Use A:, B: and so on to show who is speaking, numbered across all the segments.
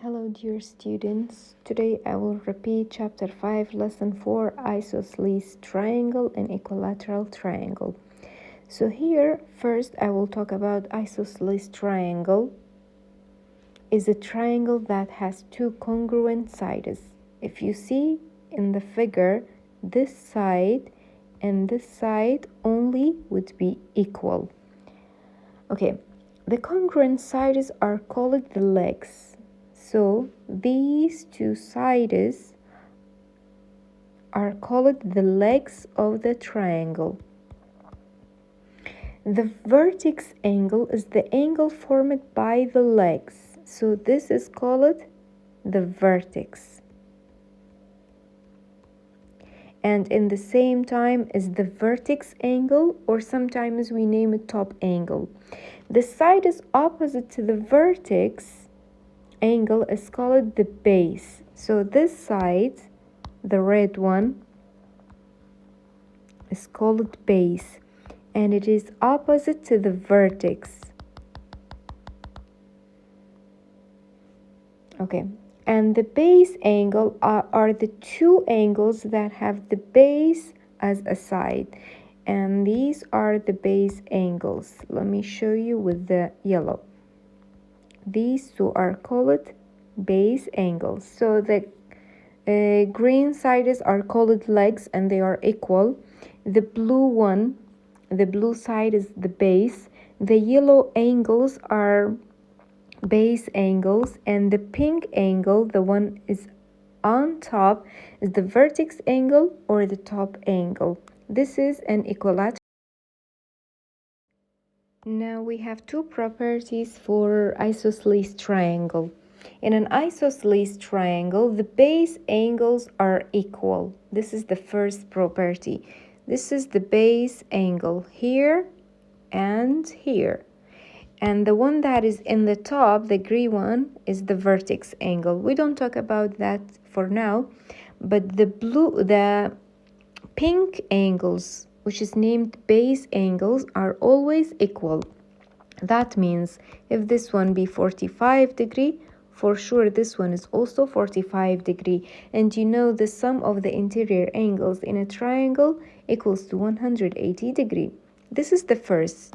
A: Hello dear students, today I will repeat chapter 5 lesson 4 isosceles triangle and equilateral triangle. So here first I will talk about isosceles triangle is a triangle that has two congruent sides. If you see in the figure, this side and this side only would be equal. Okay, the congruent sides are called the legs. So these two sides are called the legs of the triangle. The vertex angle is the angle formed by the legs. So this is called the vertex. And in the same time is the vertex angle, or sometimes we name it top angle. The side is opposite to the vertex angle is called the base. So this side, the red one, is called base, and it is opposite to the vertex. Okay, and the base angle are the two angles that have the base as a side, and these are the base angles. Let me show you with the yellow. These two are called base angles. So the green sides are called legs and they are equal. The blue side is the base. The yellow angles are base angles, and the pink angle, the one is on top, is the vertex angle or the top angle. This is an equilateral. Now we have two properties for isosceles triangle. In an isosceles triangle, the base angles are equal. This is the first property. This is the base angle here and here. And the one that is in the top, the green one, is the vertex angle. We don't talk about that for now, but the pink angles, which is named base angles, are always equal. That means if this one be 45 degree, for sure this one is also 45 degree. And you know the sum of the interior angles in a triangle equals to 180 degree. This is the first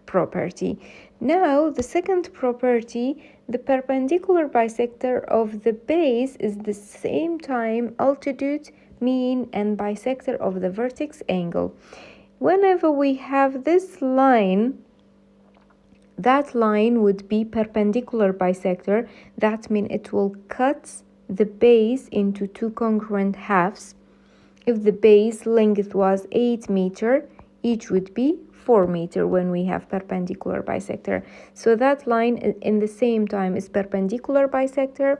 A: property. Now the second property, the perpendicular bisector of the base is the same time altitude, mean, and bisector of the vertex angle. Whenever we have this line, that line would be perpendicular bisector. That means it will cut the base into two congruent halves. If the base length was 8 meters, each would be 4 meters when we have perpendicular bisector. So that line in the same time is perpendicular bisector.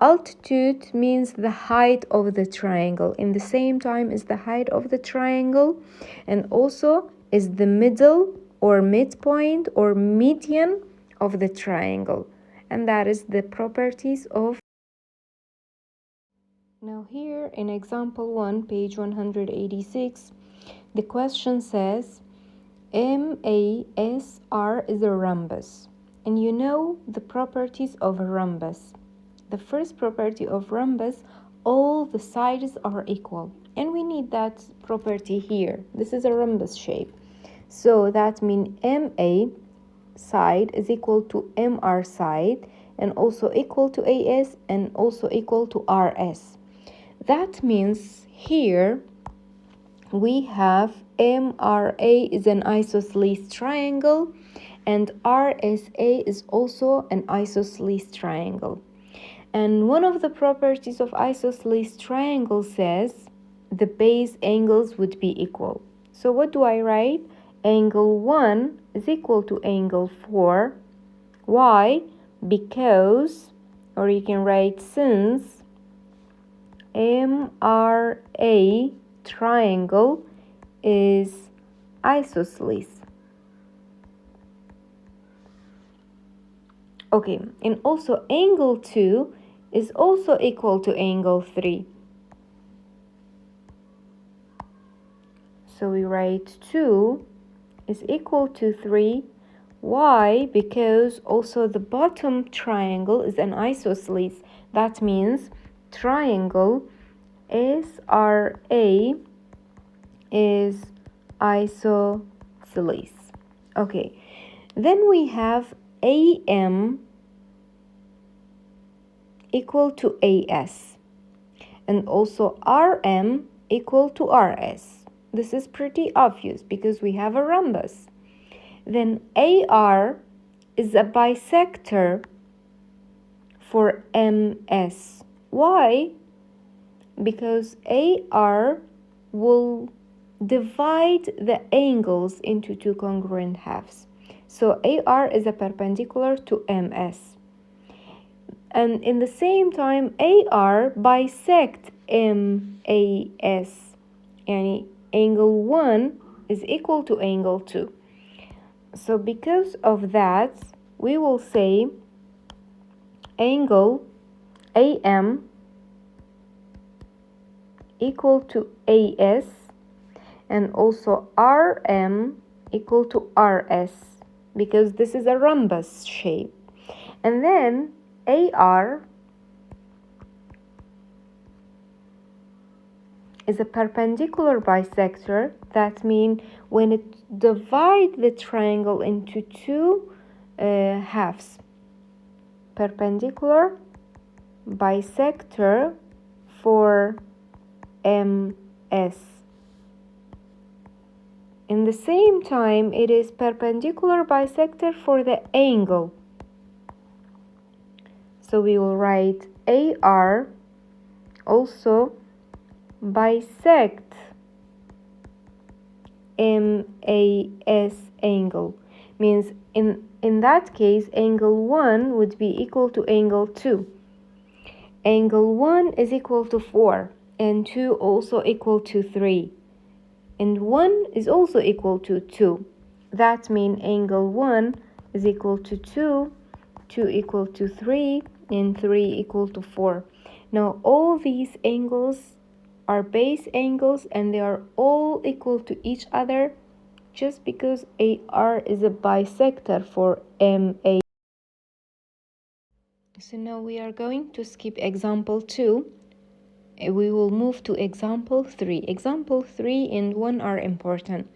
A: Altitude means the height of the triangle. In the same time is the height of the triangle, and also is the middle or midpoint or median of the triangle. And that is the properties of. Now here in example 1, page 186, the question says MASR is a rhombus. And you know the properties of a rhombus. The first property of rhombus, all the sides are equal. And we need that property here. This is a rhombus shape. So that means MA side is equal to MR side, and also equal to AS, and also equal to RS. That means here we have MRA is an isosceles triangle, and RSA is also an isosceles triangle. And one of the properties of isosceles triangle says the base angles would be equal. So what do I write? Angle 1 is equal to angle 4. Why? Because, or you can write since, MRA triangle is isosceles. Okay, and also angle 2 is also equal to angle 3. So we write 2 is equal to 3. Why? Because also the bottom triangle is an isosceles. That means triangle SRA is isosceles. Okay, then we have AM equal to AS, and also RM equal to RS. This is pretty obvious because we have a rhombus. Then AR is a bisector for MS. Why? Because AR will divide the angles into two congruent halves. So AR is a perpendicular to MS. And in the same time, AR bisect MAS. Yani angle 1 is equal to angle 2. So because of that, we will say angle AM equal to AS and also RM equal to RS because this is a rhombus shape. And then AR is a perpendicular bisector. That means when it divides the triangle into two halves, perpendicular bisector for MS. In the same time, it is perpendicular bisector for the angle. So we will write AR also bisect MAS angle. Means in that case, angle 1 would be equal to angle 2. Angle 1 is equal to 4 and 2 also equal to 3. And 1 is also equal to 2. That means angle 1 is equal to 2, 2 equal to 3, and 3 equal to 4. Now all these angles are base angles and they are all equal to each other just because AR is a bisector for MA. So now we are going to skip example 2. We will move to example 3. Example 3 and 1 are important.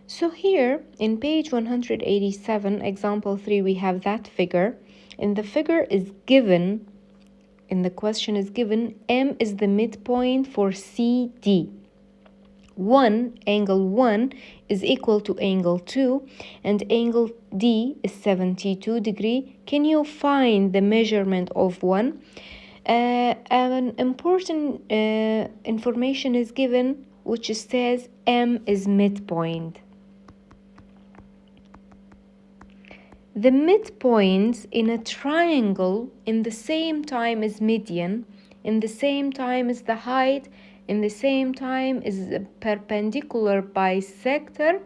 A: So here in page 187, example 3, we have that figure. And the figure is given, in the question is given, M is the midpoint for CD. Angle 1 is equal to angle 2 and angle D is 72 degree. Can you find the measurement of 1? An important information is given which says M is midpoint. The midpoints in a triangle in the same time is median, in the same time is the height, in the same time is a perpendicular bisector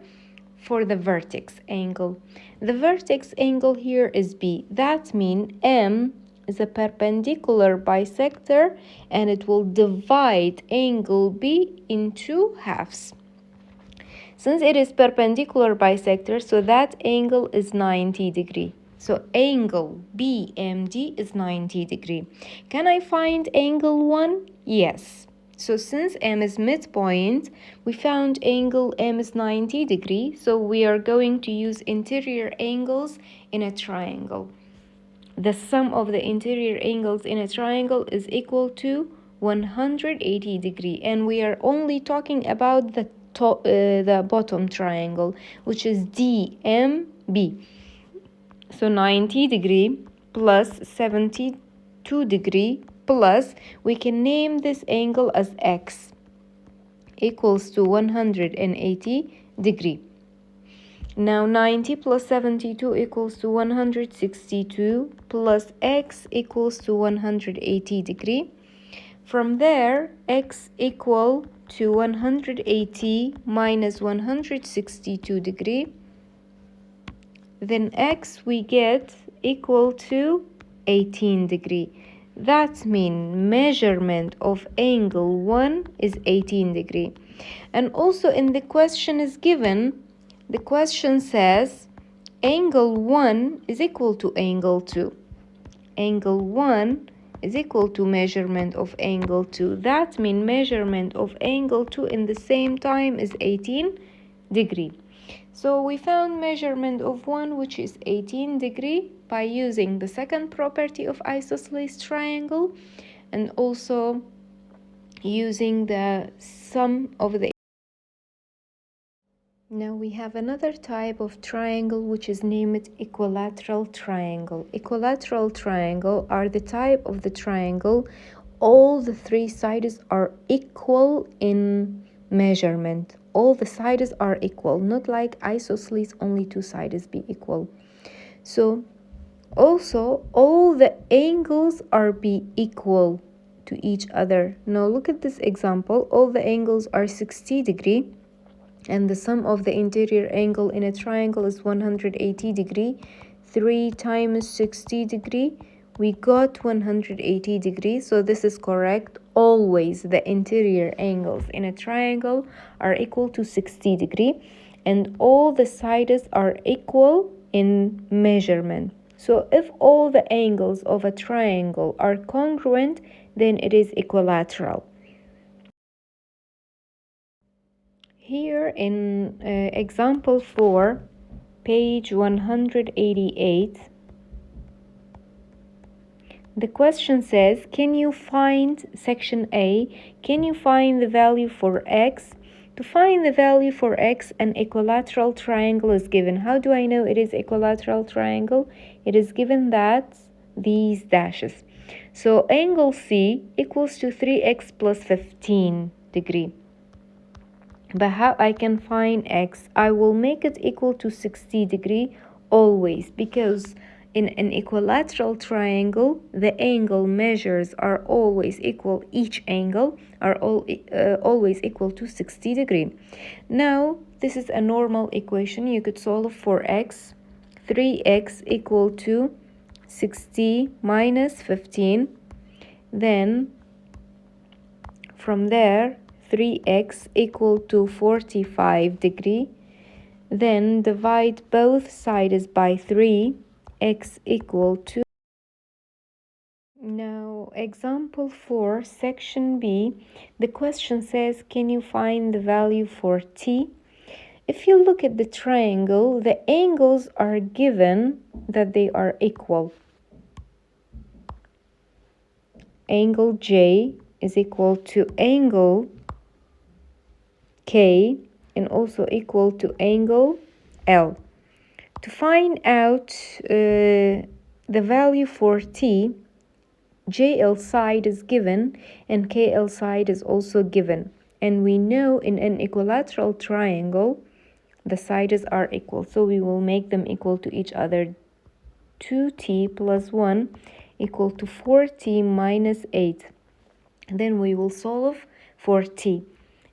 A: for the vertex angle. The vertex angle here is B. That means M is a perpendicular bisector and it will divide angle B in two halves. Since it is perpendicular bisector, so that angle is 90 degree. So angle BMD is 90 degree. Can I find angle 1? Yes. So since M is midpoint, we found angle M is 90 degree. So we are going to use interior angles in a triangle. The sum of the interior angles in a triangle is equal to 180 degree. And we are only talking about the bottom triangle, which is DMB. So 90 degree plus 72 degree plus, we can name this angle as X, equals to 180 degree. Now 90 plus 72 equals to 162 plus X equals to 180 degree. From there, X equal to 180 minus 162 degree. Then X we get equal to 18 degree. That means measurement of angle 1 is 18 degree. And also in the question is given, the question says angle 1 is equal to angle 2. Angle 1 is equal to measurement of angle 2. That means measurement of angle 2 in the same time is 18 degree. So we found measurement of 1, which is 18 degree, by using the second property of isosceles triangle and also using the sum of the. Now we have another type of triangle which is named equilateral triangle. Equilateral triangle are the type of the triangle all the three sides are equal in measurement. All the sides are equal, not like isosceles only two sides be equal. So also all the angles are be equal to each other. Now look at this example. All the angles are 60 degree and the sum of the interior angle in a triangle is 180 degree. 3 times 60 degree, we got 180 degrees. So this is correct. Always the interior angles in a triangle are equal to 60 degree and all the sides are equal in measurement. So if all the angles of a triangle are congruent, then it is equilateral. Here in example 4, page 188, the question says, can you find, section A, can you find the value for x? To find the value for x, an equilateral triangle is given. How do I know it is equilateral triangle? It is given that these dashes. So angle C equals to 3x plus 15 degree. But how I can find x? I will make it equal to 60 degree always, because in an equilateral triangle the angle measures are always equal. Each angle are always equal to 60 degree. Now this is a normal equation. You could solve for x. 3x equal to 60 minus 15. Then from there 3x equal to 45 degree. Then divide both sides by 3, x equal to. Now example 4, section B, the question says, can you find the value for t? If you look at the triangle, the angles are given that they are equal. Angle J is equal to angle K and also equal to angle L. To find out the value for T, JL side is given and KL side is also given. And we know in an equilateral triangle, the sides are equal. So we will make them equal to each other. 2t plus 1 equal to 4t minus 8. Then we will solve for t.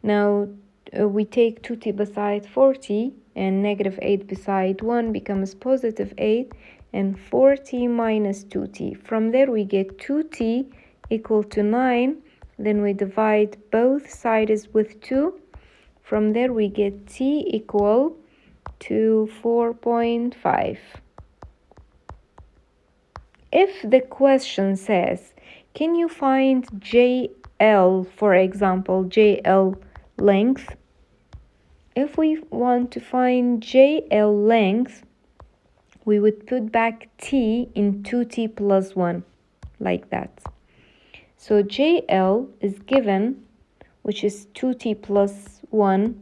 A: Now we take 2t beside 4t and negative 8 beside 1 becomes positive 8 and 4t minus 2t. From there we get 2t equal to 9. Then we divide both sides with 2. From there we get t equal to 4.5. If the question says, can you find JL, for example, JL length? If we want to find JL length, we would put back t in 2t plus 1, like that. So JL is given, which is 2t plus 1.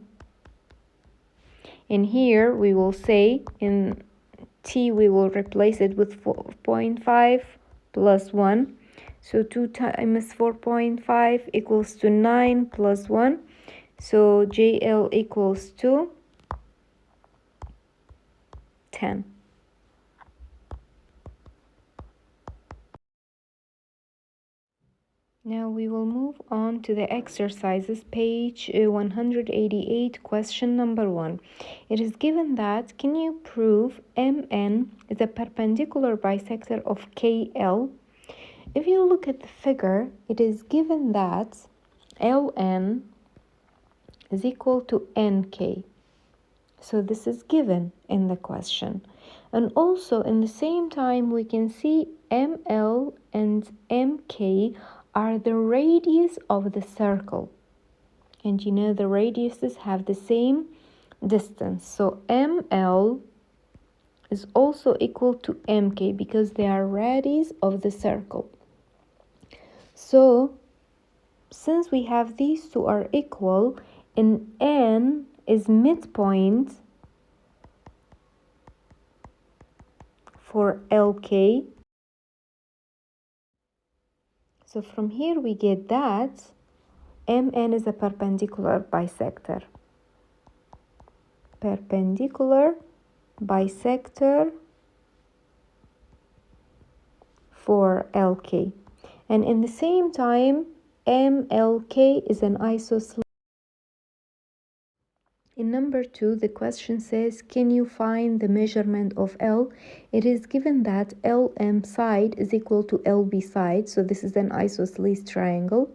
A: And here we will say in t we will replace it with 4.5 plus 1. So 2 times 4.5 equals to 9 plus 1. So JL equals to 10. Now we will move on to the exercises, page 188, question number 1. It is given that, can you prove MN is a perpendicular bisector of KL? If you look at the figure, it is given that LN is equal to NK. So this is given in the question. And also in the same time we can see ML and MK are the radius of the circle. And you know the radiuses have the same distance. So ML is also equal to MK because they are radius of the circle. So since we have these two are equal and N is midpoint for LK, so from here we get that MN is a perpendicular bisector. Perpendicular bisector for LK. And in the same time, MLK is an isosceles. In number 2, the question says, can you find the measurement of L? It is given that LM side is equal to LB side, so this is an isosceles triangle.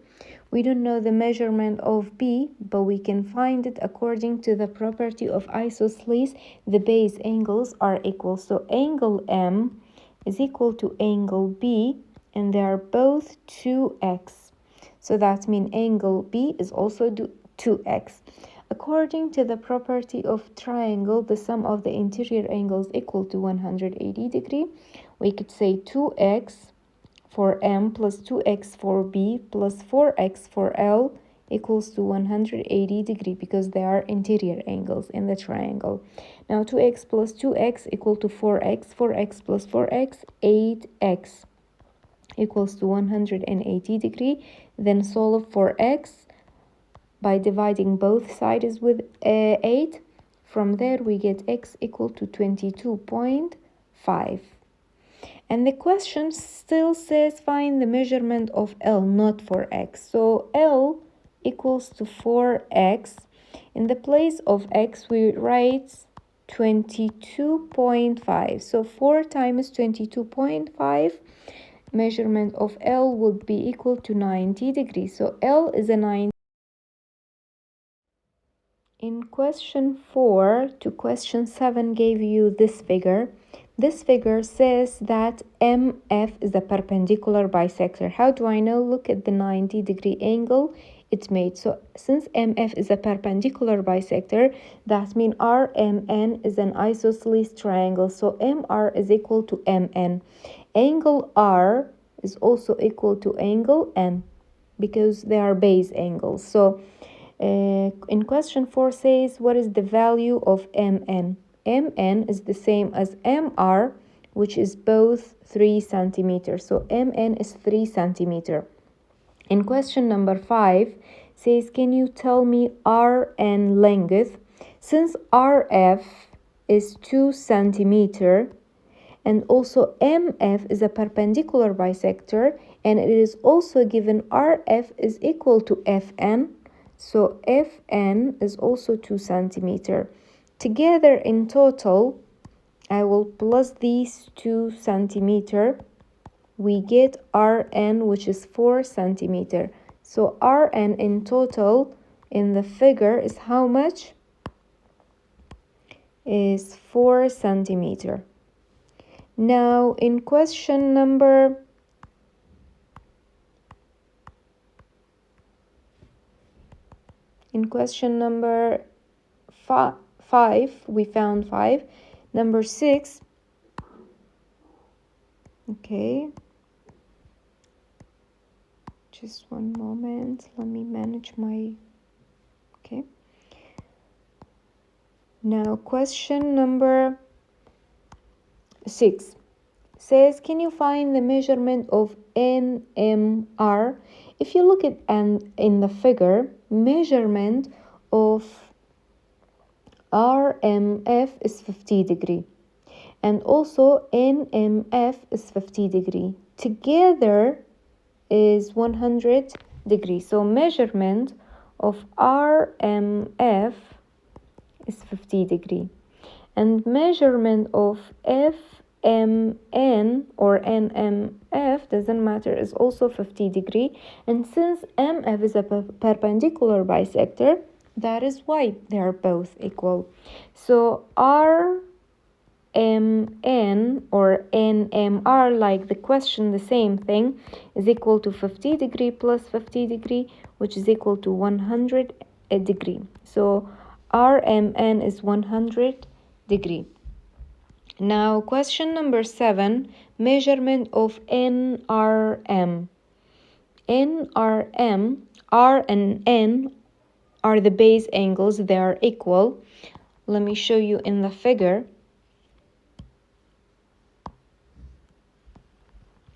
A: We don't know the measurement of B, but we can find it according to the property of isosceles. The base angles are equal, so angle M is equal to angle B, and they are both 2x. So that means angle B is also 2x. According to the property of triangle, the sum of the interior angles equal to 180 degree. We could say 2x for M plus 2x for B plus 4x for L equals to 180 degree because they are interior angles in the triangle. Now 2x plus 2x equal to 4x, 4x plus 4x, 8x equals to 180 degree. Then solve for x by dividing both sides with 8. From there we get x equal to 22.5. And the question still says find the measurement of L, not for x. So L equals to 4x. In the place of x we write 22.5. So 4 times 22.5, measurement of L would be equal to 90 degrees. So L is a 90. In question 4 to question 7 gave you this figure. This figure says that MF is a perpendicular bisector. How do I know? Look at the 90 degree angle it made. So since MF is a perpendicular bisector, that means RMN is an isosceles triangle. So MR is equal to MN. Angle R is also equal to angle N because they are base angles. So in question 4 says, what is the value of MN? MN is the same as MR, which is both 3 centimeters. So MN is 3 centimeter. In question number 5 says, can you tell me RN length? Since RF is 2 centimeter and also MF is a perpendicular bisector, and it is also given RF is equal to FN. So FN is also 2 centimeter. Together in total, I will plus these 2 centimeter. We get RN, which is 4 centimeter. So RN in total in the figure is how much? Is 4 centimeter. Now in question number 5, we found 5. Number 6, okay, just one moment, let me manage my, okay. Now question number 6 says, can you find the measurement of NMR? If you look at in the figure, measurement of RMF is 50 degree and also NMF is 50 degree. Together is 100 degree. So measurement of RMF is 50 degree and measurement of FMN or NMF, doesn't matter, is also 50 degree. And since MF is a perpendicular bisector, that is why they are both equal. So RMF RMN or NMR, like the question, the same thing, is equal to 50 degree plus 50 degree, which is equal to 100 degree. So RMN is 100 degree. Now question number 7, measurement of NRM. NRM, R and N are the base angles, they are equal. Let me show you in the figure.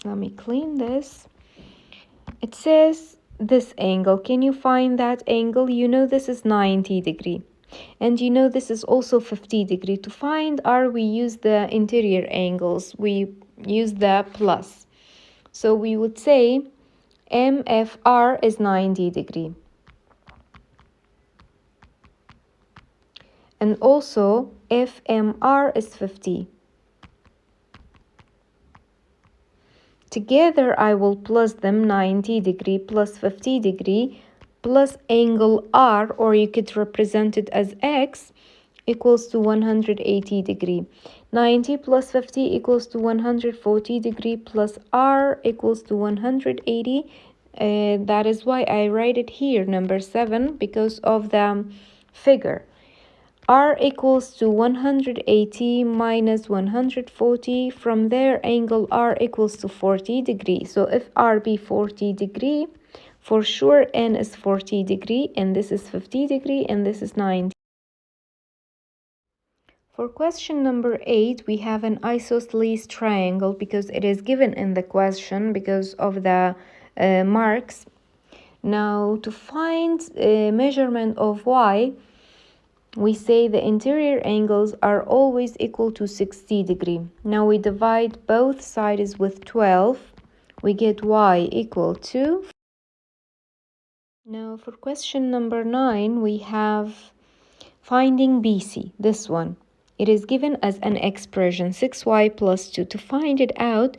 A: Let me clean this. It says this angle. Can you find that angle? You know this is 90 degree. And you know this is also 50 degree. To find R, we use the interior angles. We use the plus. So we would say MFR is 90 degree. And also FMR is 50. Together I will plus them, 90 degree plus 50 degree plus angle R, or you could represent it as X, equals to 180 degree. 90 plus 50 equals to 140 degree plus R equals to 180. That is why I write it here, number 7, because of the figure. R equals to 180 minus 140. From there, angle R equals to 40 degree. So if R be 40 degree, for sure N is 40 degree, and this is 50 degree, and this is 90. For question number 8, we have an isosceles triangle because it is given in the question because of the marks. Now, to find measurement of Y, we say the interior angles are always equal to 60 degree. Now we divide both sides with 12. We get Y equal to. Now for question number 9, we have finding BC, this one. It is given as an expression, 6y plus 2. To find it out,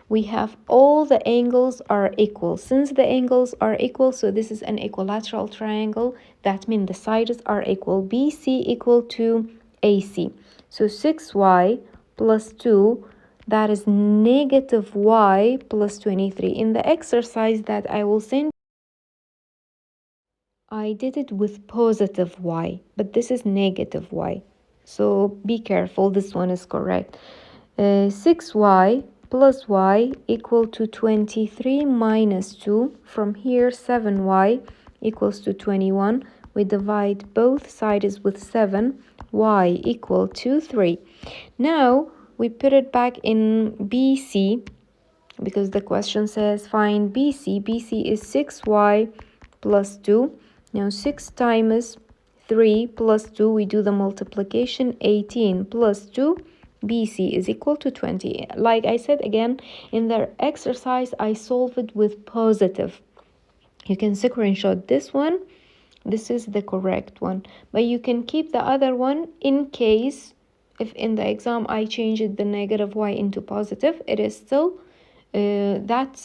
A: we have all the angles are equal. Since the angles are equal, so this is an equilateral triangle. That means the sides are equal. BC equal to AC. So 6y plus 2, that is negative y plus 23. In the exercise that I will send, I did it with positive y, but this is negative y. So be careful, this one is correct. 6y plus y equal to 23 minus 2. From here, 7y equals to 21. We divide both sides with 7. Y equal to 3. Now, we put it back in BC because the question says find BC. BC is 6y plus 2. Now 6 times 3 plus 2, we do the multiplication, 18 plus 2, BC is equal to 20. Like I said again, in the exercise, I solve it with positive. You can screenshot this one. This is the correct one. But you can keep the other one in case, if in the exam I change it, the negative y into positive, it is still, that's